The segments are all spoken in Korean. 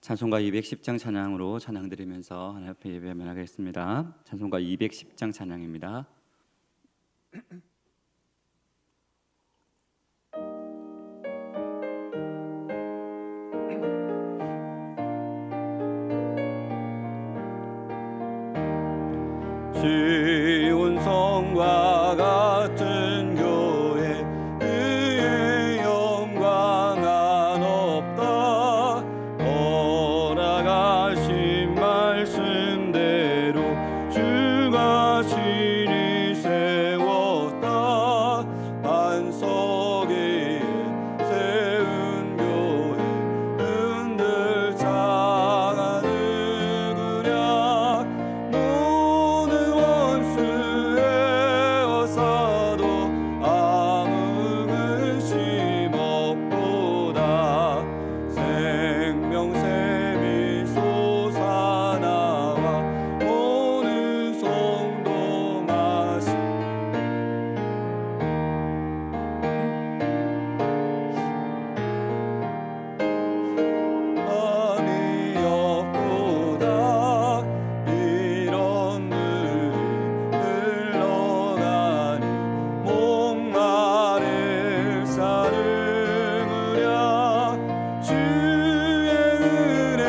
찬송가 210장 찬양으로 찬양 드리면서 하나님 앞에 예배하며 하겠습니다. 찬송가 210장 찬양입니다. 시온 성과 같은 교회 그의 영광은 없다. 돌아가신 말씀대로 주가 신이 세웠다. 반석에 세운 교회 흔들 자가 누구랴. 모든 원수의 어사도 아무 근심 없도다. 생명샘이 솟아나와 모든 성도 마시 밤이 없도다. 이런 눈이 흘러가니 목마를 사르느랴. 주의 은혜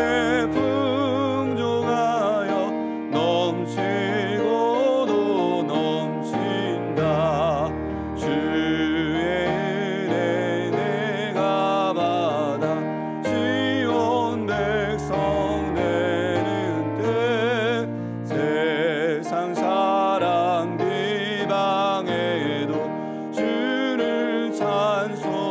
풍족하여 넘치고도 넘친다. 주의 은혜 내가 받아 시온 백성 되는 때 세상 사람 비방해도 주를 찬송하리라.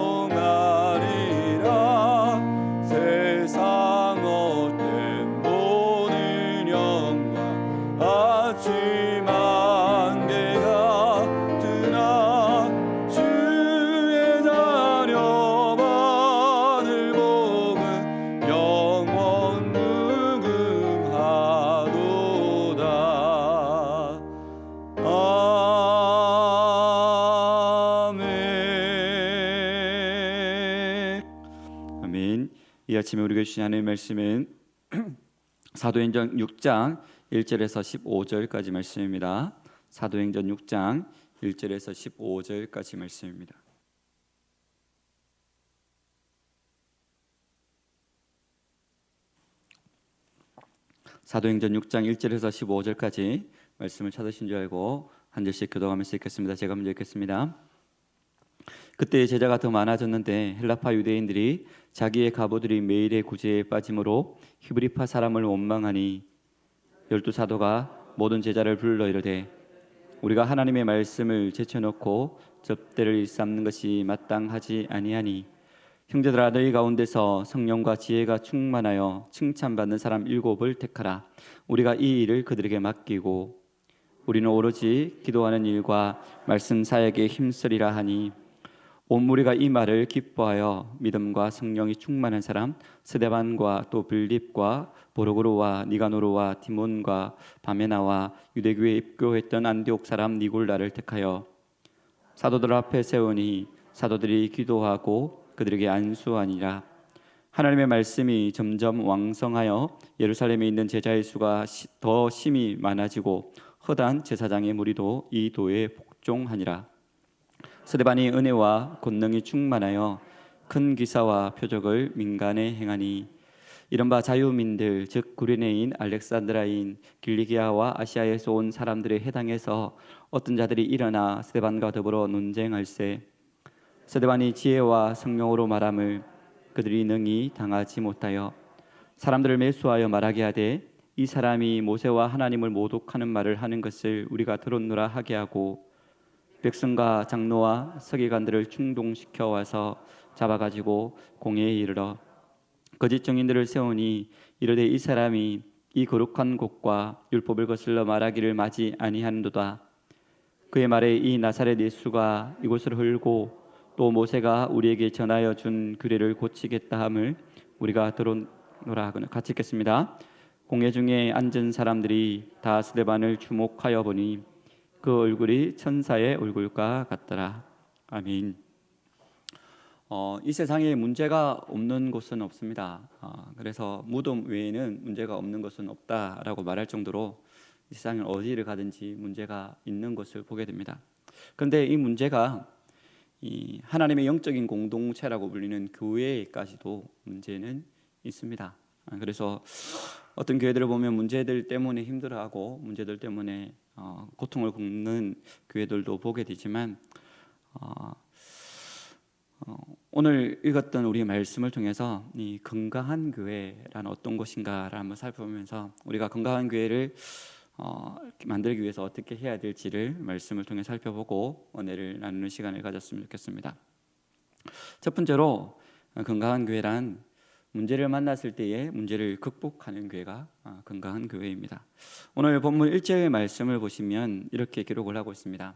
세상 헛된 모든 영광 아침 안개가 드나 주의 자녀 받을 복은 영원 무궁하도다. 아멘. 아멘. 이 아침에 우리에게 주신 하나님의 말씀은 사도행전 6장 1절에서 15절까지 말씀입니다. 사도행전 6장 1절에서 15절까지 말씀입니다. 사도행전 6장 1절에서 15절까지 말씀을 찾으신 줄 알고 한 절씩 교독하면서 읽겠습니다. 제가 먼저 읽겠습니다. 그때 제자가 더 많아졌는데 헬라파 유대인들이 자기의 가보들이 매일의 구제에 빠짐으로 히브리파 사람을 원망하니 12사도가 모든 제자를 불러 이르되 우리가 하나님의 말씀을 제쳐놓고 접대를 일삼는 것이 마땅하지 아니하니 형제들아 너희 가운데서 성령과 지혜가 충만하여 칭찬받는 사람 7을 택하라. 우리가 이 일을 그들에게 맡기고 우리는 오로지 기도하는 일과 말씀 사역에 힘쓰리라 하니 온 무리가 이 말을 기뻐하여 믿음과 성령이 충만한 사람 스데반과 또 빌립과 보르고로와 니가노로와 디몬과 바메나와 유대교에 입교했던 안디옥 사람 니골라를 택하여 사도들 앞에 세우니 사도들이 기도하고 그들에게 안수하니라. 하나님의 말씀이 점점 왕성하여 예루살렘에 있는 제자의 수가 더 심히 많아지고 허다한 제사장의 무리도 이 도에 복종하니라. 스데반이 은혜와 권능이 충만하여 큰 기사와 표적을 민간에 행하니 이른바 자유민들 즉 구레네인 알렉산드라인 길리기아와 아시아에서 온 사람들의 해당에서 어떤 자들이 일어나 스데반과 더불어 논쟁할세. 스데반이 지혜와 성령으로 말함을 그들이 능히 당하지 못하여 사람들을 매수하여 말하게 하되 이 사람이 모세와 하나님을 모독하는 말을 하는 것을 우리가 들었노라 하게 하고 백성과 장로와 서기관들을 충동시켜 와서 잡아가지고 공회에 이르러 거짓 증인들을 세우니 이르되 이 사람이 이 거룩한 곳과 율법을 거슬러 말하기를 마지 아니하는도다. 그의 말에 이 나사렛 예수가 이곳을 헐고 또 모세가 우리에게 전하여 준 규례를 고치겠다 함을 우리가 들었노라 하거늘. 같이 읽겠습니다. 공회 중에 앉은 사람들이 다 스데반을 주목하여 보니 그 얼굴이 천사의 얼굴과 같더라. 아멘. 이 세상에 문제가 없는 곳은 없습니다. 그래서 무덤 외에는 문제가 없는 곳은 없다라고 말할 정도로 이 세상은 어디를 가든지 문제가 있는 것을 보게 됩니다. 그런데 이 문제가 이 하나님의 영적인 공동체라고 불리는 교회까지도 문제는 있습니다. 그래서 어떤 교회들을 보면 문제들 때문에 힘들어하고 문제들 때문에 고통을 겪는 교회들도 보게 되지만 오늘 읽었던 우리 말씀을 통해서 이 건강한 교회란 어떤 것인가를 한번 살펴보면서 우리가 건강한 교회를 이렇게 만들기 위해서 어떻게 해야 될지를 말씀을 통해 살펴보고 은혜를 나누는 시간을 가졌으면 좋겠습니다. 첫 번째로 건강한 교회란 문제를 만났을 때에 문제를 극복하는 교회가 건강한 교회입니다. 오늘 본문 1절의 말씀을 보시면 이렇게 기록을 하고 있습니다.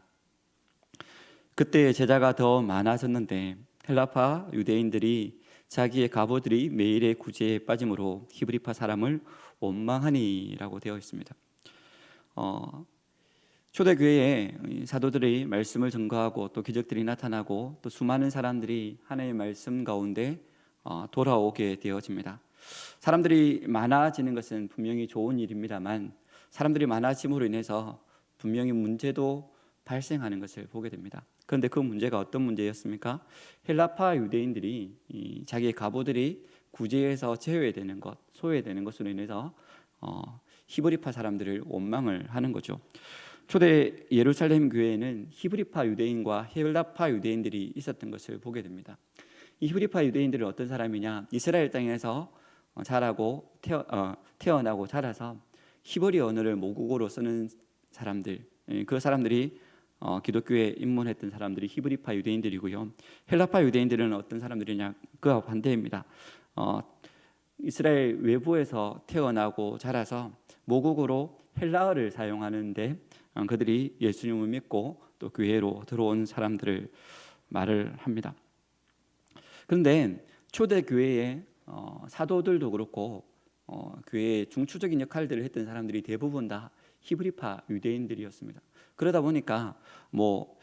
그때 제자가 더 많아졌는데 헬라파 유대인들이 자기의 가보들이 매일의 구제에 빠짐으로 히브리파 사람을 원망하니라고 되어 있습니다. 초대교회에 사도들이 말씀을 전가하고 또 기적들이 나타나고 또 수많은 사람들이 하나님의 말씀 가운데 돌아오게 되어집니다. 사람들이 많아지는 것은 분명히 좋은 일입니다만 자람들이 많아짐으로 인해서 분명히 문제도 발생하는 것을 보게 됩니다. 그런데 그 문제가 어떤 문제였습니까? 헬라파 유대인들이 자기의 가보들이 구제에서 제외되는 것, 소외되는 것으로 인해서 히브리파 사람들을 원망을 하는 거죠. 초대 예루살렘 교회에는 히브리파 유대인과 헬라파 유대인들이 있었던 것을 보게 됩니다. 이 히브리파 유대인들은 어떤 사람이냐? 이스라엘 땅에서 자라고 태어나고 자라서 히브리 언어를 모국어로 쓰는 사람들, 그 사람들이 기독교에 입문했던 사람들이 히브리파 유대인들이고요. 헬라파 유대인들은 어떤 사람들이냐? 그와 반대입니다. 이스라엘 외부에서 태어나고 자라서 모국어로 헬라어를 사용하는데 그들이 예수님을 믿고 또 교회로 들어온 사람들을 말을 합니다. 그런데 초대 교회의 사도들도 그렇고 교회의 중추적인 역할들을 했던 사람들이 대부분 다 히브리파 유대인들이었습니다. 그러다 보니까 뭐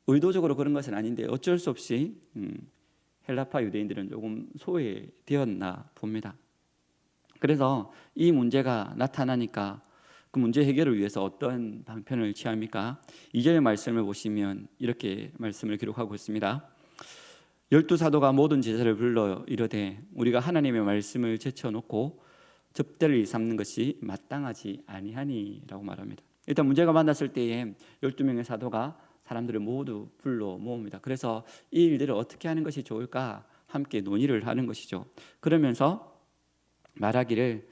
의도적으로 그런 것은 아닌데 어쩔 수 없이 헬라파 유대인들은 조금 소외되었나 봅니다. 그래서 이 문제가 나타나니까 그 문제 해결을 위해서 어떤 방편을 취합니까? 2절의 말씀을 보시면 이렇게 말씀을 기록하고 있습니다. 12사도가 모든 제자를 불러 이르되 우리가 하나님의 말씀을 제쳐놓고 접대를 삼는 것이 마땅하지 아니하니라고 말합니다. 일단 문제가 만났을 때에 12명의 사도가 사람들을 모두 불러 모읍니다. 그래서 이 일들을 어떻게 하는 것이 좋을까 함께 논의를 하는 것이죠. 그러면서 말하기를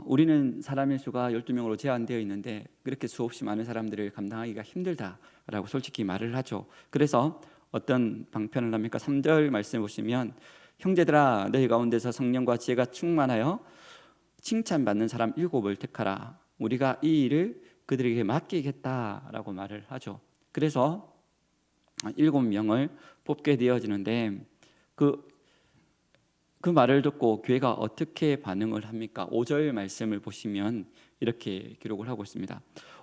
우리는 사람의 수가 12명으로 제한되어 있는데 그렇게 수없이 많은 사람들을 감당하기가 힘들다라고 솔직히 말을 하죠. 그래서 어떤 방편을 합니까? 3절 말씀 보시면 형제들아 너희 가운데서 성령과 지혜가 충만하여 칭찬받는 사람 7을 택하라. 우리가 이 일을 그들에게 맡기겠다라고 말을 하죠. 그래서 7명을 뽑게 되어지는데 그 말을 듣고 교회가 어떻게 반응을 합니까? 5절 말씀을 보시면 이렇게 기록을 하고 있습니다.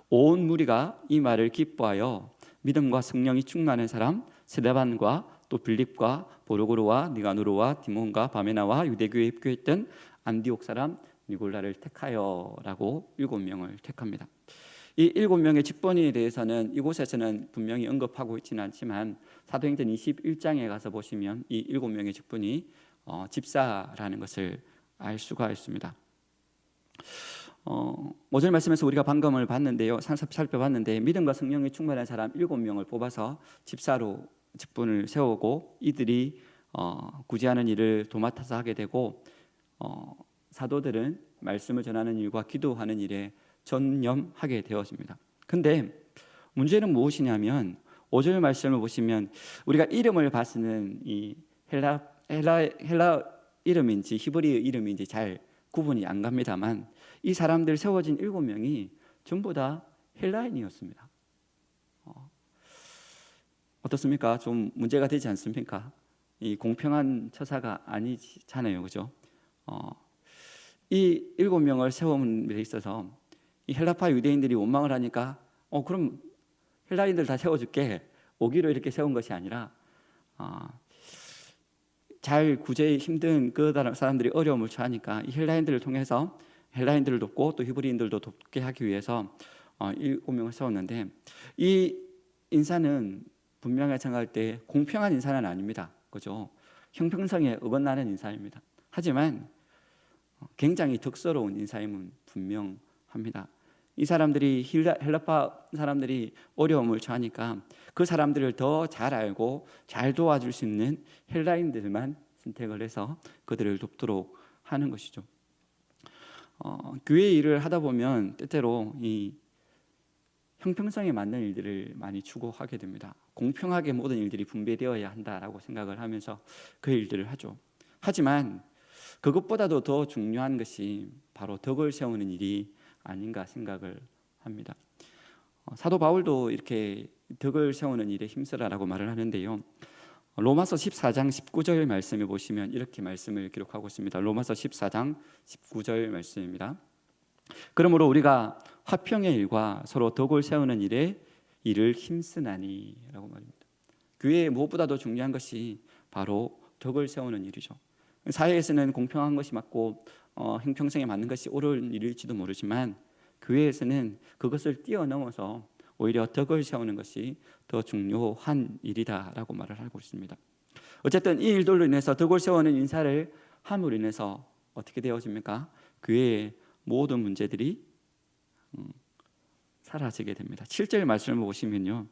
온 무리가 이 말을 기뻐하여 믿음과 성령이 충만한 사람 스데반과 또 빌립과 보르고르와 니가누르와 디몬과 바메나와 유대교에 입교했던 안디옥 사람 니골라를 택하여라고 7명을 택합니다. 이 7명의 직분에 대해서는 이곳에서는 분명히 언급하고 있지는 않지만 사도행전 21장에 가서 보시면 이 7명의 직분이 집사라는 것을 알 수가 있습니다. 5절 말씀에서 우리가 방금을 봤는데요, 살펴봤는데 믿음과 성령이 충만한 사람 7명을 뽑아서 집사로 직분을 세우고 이들이 구제하는 일을 도맡아서 하게 되고 사도들은 말씀을 전하는 일과 기도하는 일에 전념하게 되어집니다. 근데 문제는 무엇이냐면 5절 말씀을 보시면 우리가 이름을 봐서는 이 헬라 이름인지 히브리 이름인지 잘 구분이 안 갑니다만 이 사람들 세워진 7명이 전부 다 헬라인이었습니다. 어떻습니까? 좀 문제가 되지 않습니까? 이 공평한 처사가 아니잖아요, 그죠? 이 7명을 세우는 데 있어서 이 헬라파 유대인들이 원망을 하니까 그럼 헬라인들 다 세워줄게 오기로 이렇게 세운 것이 아니라 잘 구제에 힘든 그 사람들이 어려움을 처하니까 이 헬라인들을 통해서 헬라인들을 돕고 또 히브리인들도 돕게 하기 위해서 7명을 세웠는데, 이 인사는 분명히 생각할 때 공평한 인사는 아닙니다. 그죠? 형평성에 어긋나는 인사입니다. 하지만 굉장히 덕스러운 인사임은 분명합니다. 이 사람들이 헬라파 사람들이 어려움을 처하니까 그 사람들을 더 잘 알고 잘 도와줄 수 있는 헬라인들만 선택을 해서 그들을 돕도록 하는 것이죠. 교회 일을 하다 보면 때때로 이 형평성에 맞는 일들을 많이 추구하게 됩니다. 공평하게 모든 일들이 분배되어야 한다라고 생각을 하면서 그 일들을 하죠. 하지만 그것보다도 더 중요한 것이 바로 덕을 세우는 일이 아닌가 생각을 합니다. 사도 바울도 이렇게 덕을 세우는 일에 힘쓰라라고 말을 하는데요. 로마서 14장 19절 말씀에 보시면 이렇게 말씀을 기록하고 있습니다. 로마서 14장 19절 말씀입니다. 그러므로 우리가 화평의 일과 서로 덕을 세우는 일에 일을 힘쓰나니 라고 말입니다. 교회의 무엇보다도 중요한 것이 바로 덕을 세우는 일이죠. 사회에서는 공평한 것이 맞고 형평성에 맞는 것이 옳은 일일지도 모르지만 교회에서는 그것을 뛰어넘어서 오히려 덕을 세우는 것이 더 중요한 일이다라고 말을 하고 있습니다. 어쨌든 이 일들로 인해서 덕을 세우는 인사를 함으로 인해서 어떻게 되어집니까? 교회의 모든 문제들이 사라지게 됩니다. 7절 말씀을 보시면요,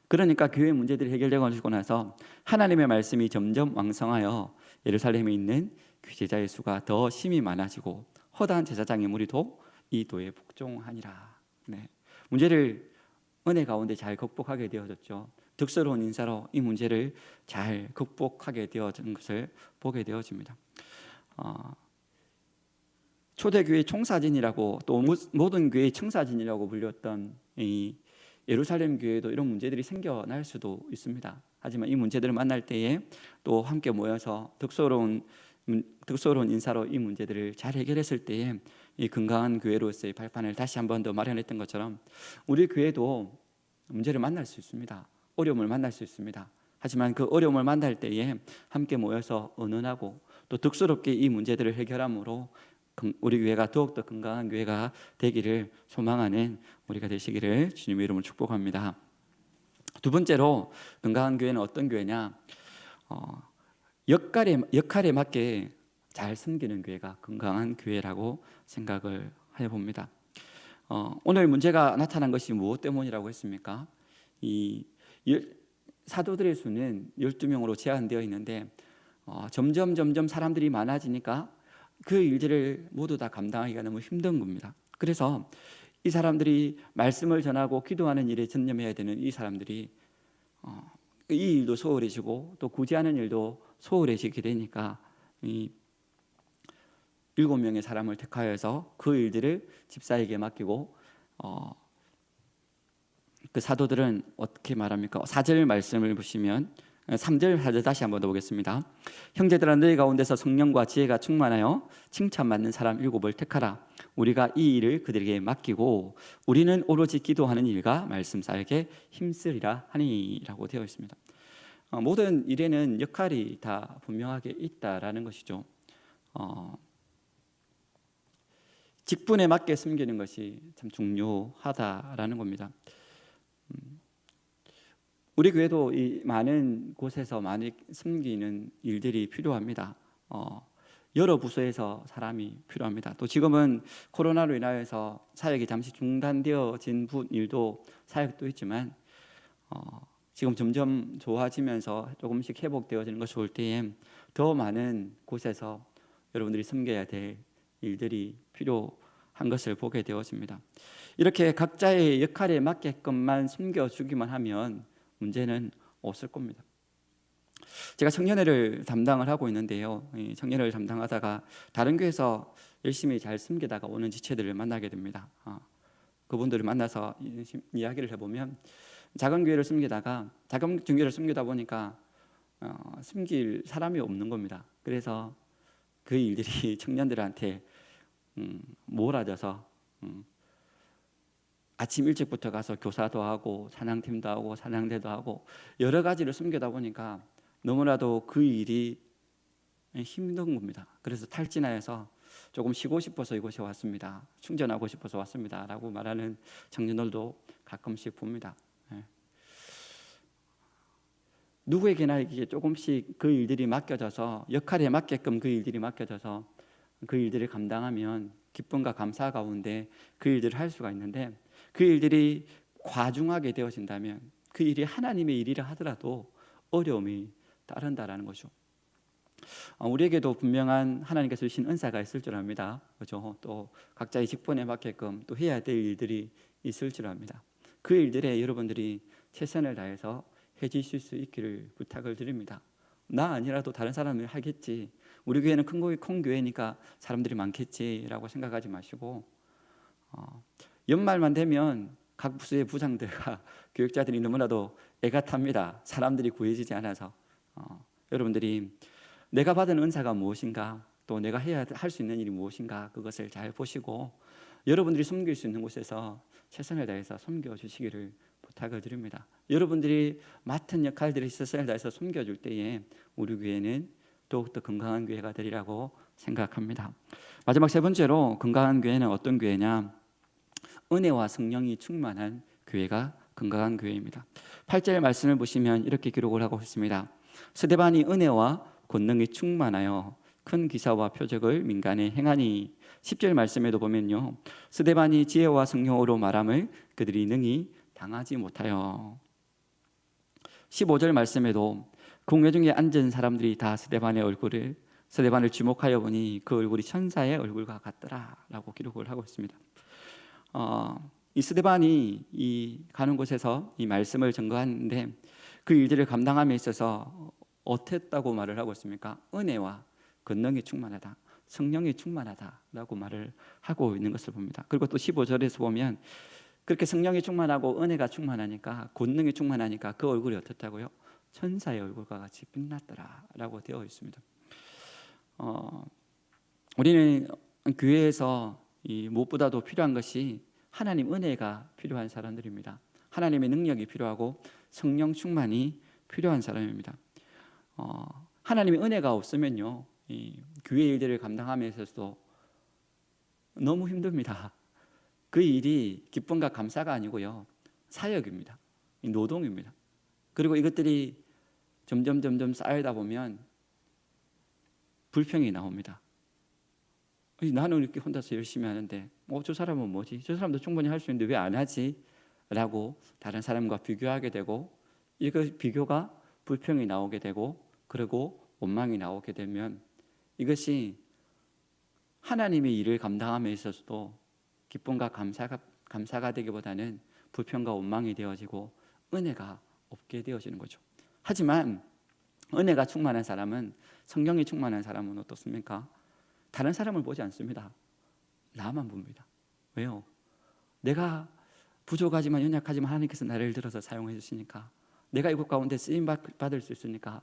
그러니까 교회 문제들이 해결되고 나서 하나님의 말씀이 점점 왕성하여 예루살렘에 있는 귀제자의 수가 더 심히 많아지고 허다한 제사장의 무리도 이 도에 복종하니라. 네. 문제를 은혜 가운데 잘 극복하게 되어졌죠. 덕스러운 인사로 이 문제를 잘 극복하게 되어진 것을 보게 되어집니다. 초대교회 총사진이라고 또 모든 교회의 청사진이라고 불렸던 이 예루살렘 교회도 이런 문제들이 생겨날 수도 있습니다. 하지만 이 문제들을 만날 때에 또 함께 모여서 덕스러운 인사로 이 문제들을 잘 해결했을 때에 이 건강한 교회로서의 발판을 다시 한 번 더 마련했던 것처럼 우리 교회도 문제를 만날 수 있습니다. 어려움을 만날 수 있습니다. 하지만 그 어려움을 만날 때에 함께 모여서 언언하고 또 덕스럽게 이 문제들을 해결함으로 우리 교회가 더욱더 건강한 교회가 되기를 소망하는 우리가 되시기를 주님의 이름으로 축복합니다. 두 번째로 건강한 교회는 어떤 교회냐? 역할에 맞게 잘 섬기는 교회가 건강한 교회라고 생각을 해봅니다. 오늘 문제가 나타난 것이 무엇 때문이라고 했습니까? 이 사도들의 수는 12명으로 제한되어 있는데 점점 사람들이 많아지니까 그 일들을 모두 다 감당하기가 너무 힘든 겁니다. 그래서 이 사람들이 말씀을 전하고 기도하는 일에 전념해야 되는 이 사람들이 이 일도 소홀해지고 또 구제하는 일도 소홀해지게 되니까 이 7명의 사람을 택하여서 그 일들을 집사에게 맡기고 그 사도들은 어떻게 말합니까? 4절 말씀을 보시면 3절 4절 다시 한번 더 보겠습니다. 형제들아 너희 가운데서 성령과 지혜가 충만하여 칭찬받는 사람 7을 택하라. 우리가 이 일을 그들에게 맡기고 우리는 오로지 기도하는 일과 말씀 사역에 힘쓰리라 하니라고 되어 있습니다. 모든 일에는 역할이 다 분명하게 있다라는 것이죠. 직분에 맞게 섬기는 것이 참 중요하다라는 겁니다. 우리 교회도 이 많은 곳에서 많이 섬기는 일들이 필요합니다. 여러 부서에서 사람이 필요합니다. 또 지금은 코로나로 인하여서 사역이 잠시 중단되어진 일도 사역도 있지만 지금 점점 좋아지면서 조금씩 회복되어지는 것이 올 때에 더 많은 곳에서 여러분들이 섬겨야 될 일들이 필요한 것을 보게 되어집니다. 이렇게 각자의 역할에 맞게끔만 섬겨주기만 하면 문제는 없을 겁니다. 제가 청년회를 담당을 하고 있는데요. 청년회를 담당하다가 다른 교회에서 열심히 잘 섬기다가 오는 지체들을 만나게 됩니다. 그분들을 만나서 이야기를 해보면 작은 교회를 섬기다가 작은 교회를 섬기다 보니까 섬길 사람이 없는 겁니다. 그래서 그 일들이 청년들한테 몰아져서 아침 일찍부터 가서 교사도 하고 찬양팀도 하고 찬양대도 하고 여러 가지를 섬기다 보니까 너무나도 그 일이 힘든 겁니다. 그래서 탈진하여서 조금 쉬고 싶어서 이곳에 왔습니다. 충전하고 싶어서 왔습니다. 라고 말하는 청년들도 가끔씩 봅니다. 누구에게나 이게 조금씩 그 일들이 맡겨져서 역할에 맞게끔 그 일들이 맡겨져서 그 일들을 감당하면 기쁨과 감사 가운데 그 일들을 할 수가 있는데 그 일들이 과중하게 되어진다면 그 일이 하나님의 일이라 하더라도 어려움이 따른다라는 거죠. 우리에게도 분명한 하나님께서 주신 은사가 있을 줄 압니다. 그렇죠? 또 각자의 직분에 맞게끔 또 해야 될 일들이 있을 줄 압니다. 그 일들에 여러분들이 최선을 다해서 해주실 수 있기를 부탁을 드립니다. 나 아니라도 다른 사람이 하겠지. 우리 교회는 큰 교회니까 사람들이 많겠지라고 생각하지 마시고 연말만 되면 각 부서의 부장들과 교육자들이 너무나도 애가 탑니다. 사람들이 구해지지 않아서 여러분들이 내가 받은 은사가 무엇인가 또 내가 할 수 있는 일이 무엇인가 그것을 잘 보시고 여러분들이 섬길 수 있는 곳에서 최선을 다해서 섬겨주시기를 부탁을 드립니다. 여러분들이 맡은 역할들이 최선을 다해서 섬겨줄 때에 우리 교회는 더욱더 건강한 교회가 되리라고 생각합니다. 마지막 세 번째로 건강한 교회는 어떤 교회냐? 은혜와 성령이 충만한 교회가 건강한 교회입니다. 8절 말씀을 보시면 이렇게 기록을 하고 있습니다. 스데반이 은혜와 권능이 충만하여 큰 기사와 표적을 민간에 행하니 10절 말씀에도 보면요 스데반이 지혜와 성령으로 말함을 그들이 능히 당하지 못하여 15절 말씀에도 공회 중에 앉은 사람들이 다 스데반을 주목하여 보니 그 얼굴이 천사의 얼굴과 같더라라고 기록을 하고 있습니다. 이 스데반이 이 가는 곳에서 이 말씀을 전거하는데 그 일들을 감당함에 있어서 어땠다고 말을 하고 있습니까? 은혜와 권능이 충만하다, 성령이 충만하다라고 말을 하고 있는 것을 봅니다. 그리고 또 15절에서 보면 그렇게 성령이 충만하고 은혜가 충만하니까 권능이 충만하니까 그 얼굴이 어떻다고요? 천사의 얼굴과 같이 빛났더라라고 되어 있습니다. 우리는 교회에서 이 무엇보다도 필요한 것이 하나님 은혜가 필요한 사람들입니다. 하나님의 능력이 필요하고 성령 충만이 필요한 사람입니다. 하나님의 은혜가 없으면요 이 교회 일들을 감당함에 있어서도 너무 힘듭니다. 그 일이 기쁨과 감사가 아니고요 사역입니다. 노동입니다. 그리고 이것들이 점점 쌓이다 보면 불평이 나옵니다. 나는 이렇게 혼자서 열심히 하는데 저 사람은 뭐지? 저 사람도 충분히 할 수 있는데 왜 안 하지? 라고 다른 사람과 비교하게 되고 이거 비교가 불평이 나오게 되고 그리고 원망이 나오게 되면 이것이 하나님의 일을 감당함에 있어서도 기쁨과 감사가 되기보다는 불평과 원망이 되어지고 은혜가 없게 되어지는 거죠. 하지만 은혜가 충만한 사람은 성령이 충만한 사람은 어떻습니까? 다른 사람을 보지 않습니다. 나만 봅니다. 왜요? 내가 부족하지만 연약하지만 하나님께서 나를 들어서 사용해 주시니까 내가 이곳 가운데 쓰임 받을 수 있으니까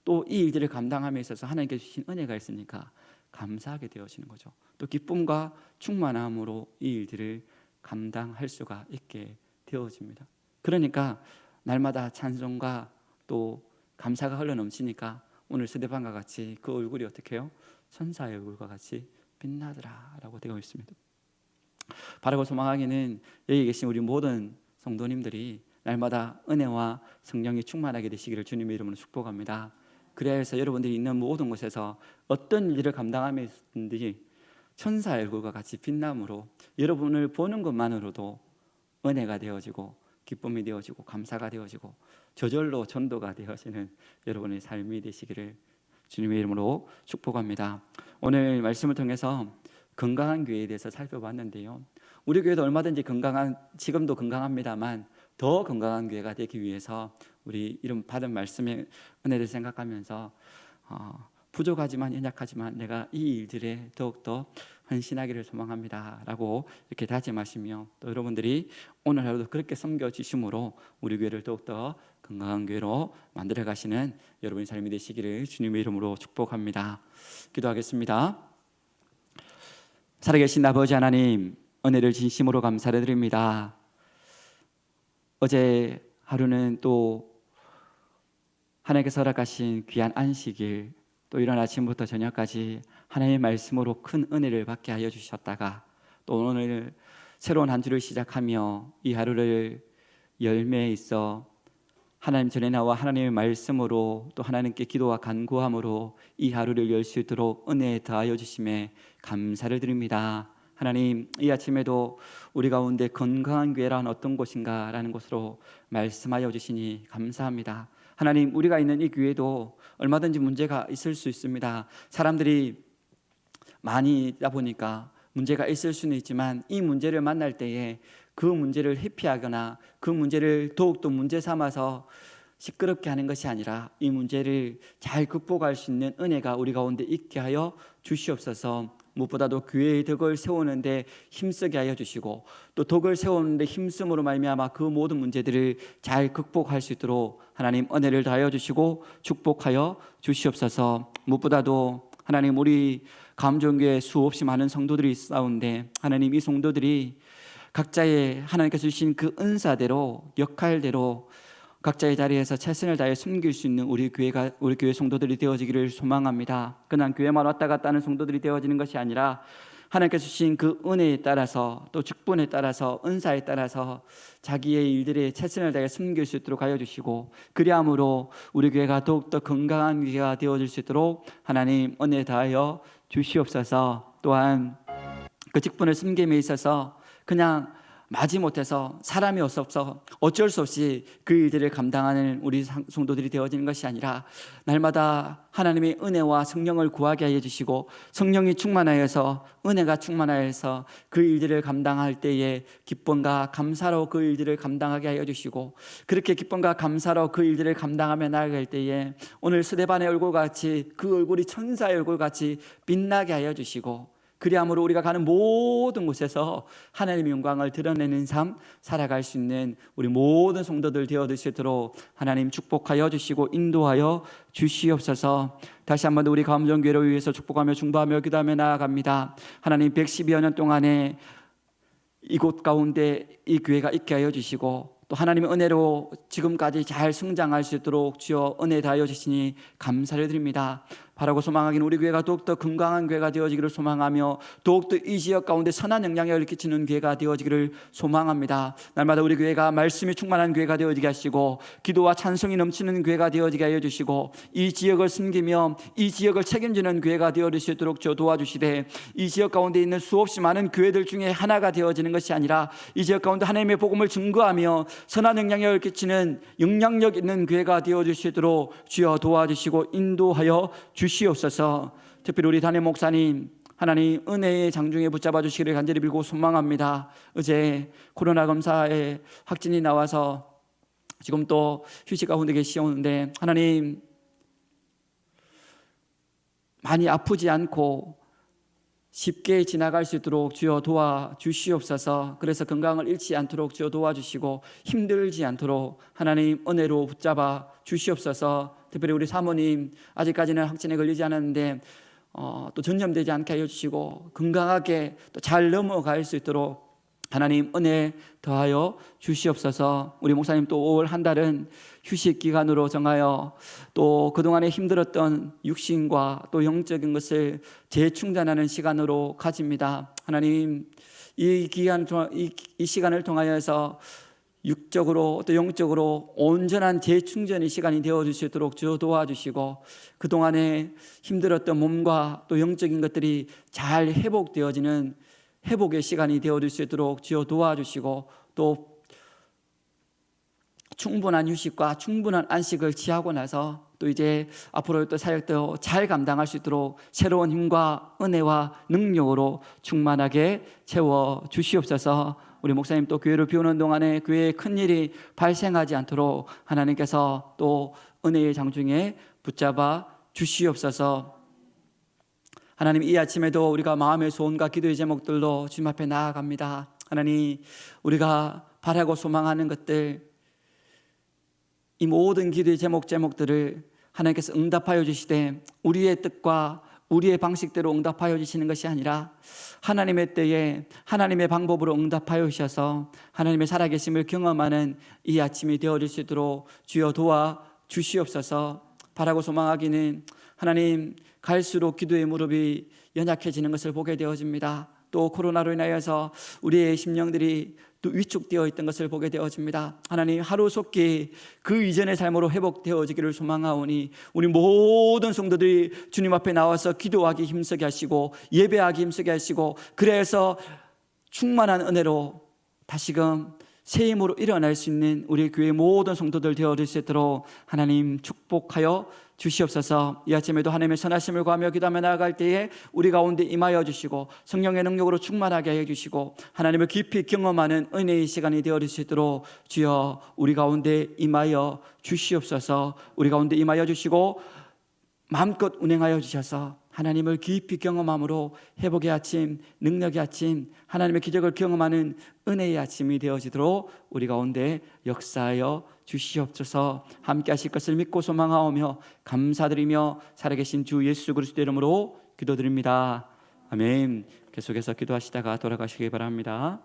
또 이 일들을 감당함에 있어서 하나님께서 주신 은혜가 있으니까 감사하게 되어지는 거죠. 또 기쁨과 충만함으로 이 일들을 감당할 수가 있게 되어집니다. 그러니까 날마다 찬송과 또 감사가 흘러넘치니까 오늘 스데반과 같이 그 얼굴이 어떻게 해요? 천사의 얼굴과 같이 빛나더라라고 되어 있습니다. 바라고 소망하기는 여기 계신 우리 모든 성도님들이 날마다 은혜와 성령이 충만하게 되시기를 주님의 이름으로 축복합니다. 그래야 해서 여러분들이 있는 모든 곳에서 어떤 일을 감당함에 있든지 천사의 얼굴과 같이 빛남으로 여러분을 보는 것만으로도 은혜가 되어지고 기쁨이 되어지고 감사가 되어지고 저절로 전도가 되어지는 여러분의 삶이 되시기를 주님의 이름으로 축복합니다. 오늘 말씀을 통해서 건강한 교회에 대해서 살펴봤는데요. 우리 교회도 얼마든지 지금도 건강합니다만 더 건강한 교회가 되기 위해서 우리 이런 받은 말씀의 은혜를 생각하면서 부족하지만 연약하지만 내가 이 일들에 더욱더 헌신하기를 소망합니다 라고 이렇게 다짐하시며 또 여러분들이 오늘 하루도 그렇게 섬겨주심으로 우리 교회를 더욱더 건강한 교회로 만들어 가시는 여러분의 삶이 되시기를 주님의 이름으로 축복합니다. 기도하겠습니다. 살아계신 아버지 하나님, 은혜를 진심으로 감사를 드립니다. 어제 하루는 또 하나님께서 허락하신 귀한 안식일, 또 이런 아침부터 저녁까지 하나님의 말씀으로 큰 은혜를 받게 하여 주셨다가 또 오늘 새로운 한 주를 시작하며 이 하루를 열매에 있어 하나님 전에 나와 하나님의 말씀으로 또 하나님께 기도와 간구함으로 이 하루를 열 수 있도록 은혜에 더하여 주심에 감사를 드립니다. 하나님, 이 아침에도 우리 가운데 건강한 교회란 어떤 곳인가 라는 것으로 말씀하여 주시니 감사합니다. 하나님, 우리가 있는 이 교회도 얼마든지 문제가 있을 수 있습니다. 사람들이 많이 있다 보니까 문제가 있을 수는 있지만 이 문제를 만날 때에 그 문제를 회피하거나 그 문제를 더욱더 문제 삼아서 시끄럽게 하는 것이 아니라 이 문제를 잘 극복할 수 있는 은혜가 우리 가운데 있게 하여 주시옵소서. 무엇보다도 교회의 덕을 세우는데 힘쓰게 하여 주시고 또 덕을 세우는데 힘쓰므로 말미암아 그 모든 문제들을 잘 극복할 수 있도록 하나님 은혜를 더하여 주시고 축복하여 주시옵소서. 무엇보다도 하나님, 우리 감정교회 수없이 많은 성도들이 있사온데 하나님, 이 성도들이 각자의 하나님께서 주신 그 은사대로 역할대로 각자의 자리에서 최선을 다해 숨길 수 있는 우리 교회 성도들이 되어지기를 소망합니다. 그냥 교회만 왔다 갔다 하는 성도들이 되어지는 것이 아니라 하나님께서 주신 그 은혜에 따라서 또 직분에 따라서 은사에 따라서 자기의 일들에 최선을 다해 숨길 수 있도록 하여 주시고 그리함으로 우리 교회가 더욱더 건강한 교회가 되어질 수 있도록 하나님 은혜 다하여 주시옵소서. 또한 그 직분을 숨김에 있어서 그냥 마지못해서 사람이 없어서 어쩔 수 없이 그 일들을 감당하는 우리 성도들이 되어지는 것이 아니라 날마다 하나님의 은혜와 성령을 구하게 하여 주시고 성령이 충만하여서 은혜가 충만하여서 그 일들을 감당할 때에 기쁨과 감사로 그 일들을 감당하게 하여 주시고 그렇게 기쁨과 감사로 그 일들을 감당하며 나아갈 때에 오늘 스데반의 얼굴같이 그 얼굴이 천사의 얼굴같이 빛나게 하여 주시고 그리함으로 우리가 가는 모든 곳에서 하나님의 영광을 드러내는 삶 살아갈 수 있는 우리 모든 성도들 되어질 수 있도록 하나님 축복하여 주시고 인도하여 주시옵소서. 다시 한번 우리 감정교회를 위해서 축복하며 중보하며 기도하며 나아갑니다. 하나님, 112여 년 동안에 이곳 가운데 이 교회가 있게 하여 주시고 또 하나님의 은혜로 지금까지 잘 성장할 수 있도록 주여 은혜 다하여 주시니 감사를 드립니다. 바라고 소망하기는 우리 교회가 더욱더 건강한 교회가 되어지기를 소망하며 더욱더 이 지역 가운데 선한 영향력을 끼치는 교회가 되어지기를 소망합니다. 날마다 우리 교회가 말씀이 충만한 교회가 되어지게 하시고 기도와 찬송이 넘치는 교회가 되어지게 하여 주시고 이 지역을 섬기며 이 지역을 책임지는 교회가 되어질 수 있도록 저 도와주시되 이 지역 가운데 있는 수없이 많은 교회들 중에 하나가 되어지는 것이 아니라 이 지역 가운데 하나님의 복음을 증거하며 선한 영향력을 끼치는 영향력 있는 교회가 되어질 수 있도록 주여 도와주시고 인도하여 주시옵소서. 특별히 우리 담임 목사님 하나님 은혜의 장중에 붙잡아 주시기를 간절히 빌고 소망합니다. 어제 코로나 검사에 확진이 나와서 지금 또 휴식 가운데 계시오는데 하나님 많이 아프지 않고 쉽게 지나갈 수 있도록 주여 도와주시옵소서. 그래서 건강을 잃지 않도록 주여 도와주시고 힘들지 않도록 하나님 은혜로 붙잡아 주시옵소서. 특별히 우리 사모님 아직까지는 확진에 걸리지 않았는데 또 전염되지 않게 하여 주시고 건강하게 또 잘 넘어갈 수 있도록 하나님 은혜 더하여 주시옵소서. 우리 목사님 또 5월 한 달은 휴식 기간으로 정하여 또 그동안에 힘들었던 육신과 또 영적인 것을 재충전하는 시간으로 가집니다. 하나님 이 시간을 통하여서 육적으로 또 영적으로 온전한 재충전의 시간이 되어줄 수 있도록 주여 도와주시고 그동안에 힘들었던 몸과 또 영적인 것들이 잘 회복되어지는 회복의 시간이 되어줄 수 있도록 주여 도와주시고 또 충분한 휴식과 충분한 안식을 취하고 나서 또 이제 앞으로 또 사역도 잘 감당할 수 있도록 새로운 힘과 은혜와 능력으로 충만하게 채워 주시옵소서. 우리 목사님 또 교회를 비우는 동안에 교회에 큰일이 발생하지 않도록 하나님께서 또 은혜의 장중에 붙잡아 주시옵소서. 하나님 이 아침에도 우리가 마음의 소원과 기도의 제목들로 주님 앞에 나아갑니다. 하나님 우리가 바라고 소망하는 것들 이 모든 기도의 제목들을 하나님께서 응답하여 주시되 우리의 뜻과 우리의 방식대로 응답하여 주시는 것이 아니라 하나님의 때에 하나님의 방법으로 응답하여 주셔서 하나님의 살아계심을 경험하는 이 아침이 되어질 수 있도록 주여 도와 주시옵소서. 바라고 소망하기는 하나님 갈수록 기도의 무릎이 연약해지는 것을 보게 되어집니다. 또 코로나로 인하여서 우리의 심령들이 또 위축되어 있던 것을 보게 되어집니다. 하나님 하루속히 그 이전의 삶으로 회복되어지기를 소망하오니 우리 모든 성도들이 주님 앞에 나와서 기도하기 힘쓰게 하시고 예배하기 힘쓰게 하시고 그래서 충만한 은혜로 다시금 새 힘으로 일어날 수 있는 우리 교회 모든 성도들 되어질 수 있도록 하나님 축복하여 주시옵소서. 이 아침에도 하나님의 선하심을 구하며 기도하며 나아갈 때에 우리 가운데 임하여 주시고 성령의 능력으로 충만하게 해주시고 하나님을 깊이 경험하는 은혜의 시간이 되어질 수 있도록 주여 우리 가운데 임하여 주시옵소서. 우리 가운데 임하여 주시고 마음껏 운행하여 주셔서 하나님을 깊이 경험함으로 회복의 아침, 능력의 아침, 하나님의 기적을 경험하는 은혜의 아침이 되어지도록 우리 가운데 역사하여 주시옵소서. 함께 하실 것을 믿고 소망하오며 감사드리며 살아계신 주 예수 그리스도의 이름으로 기도드립니다. 아멘. 계속해서 기도하시다가 돌아가시기 바랍니다.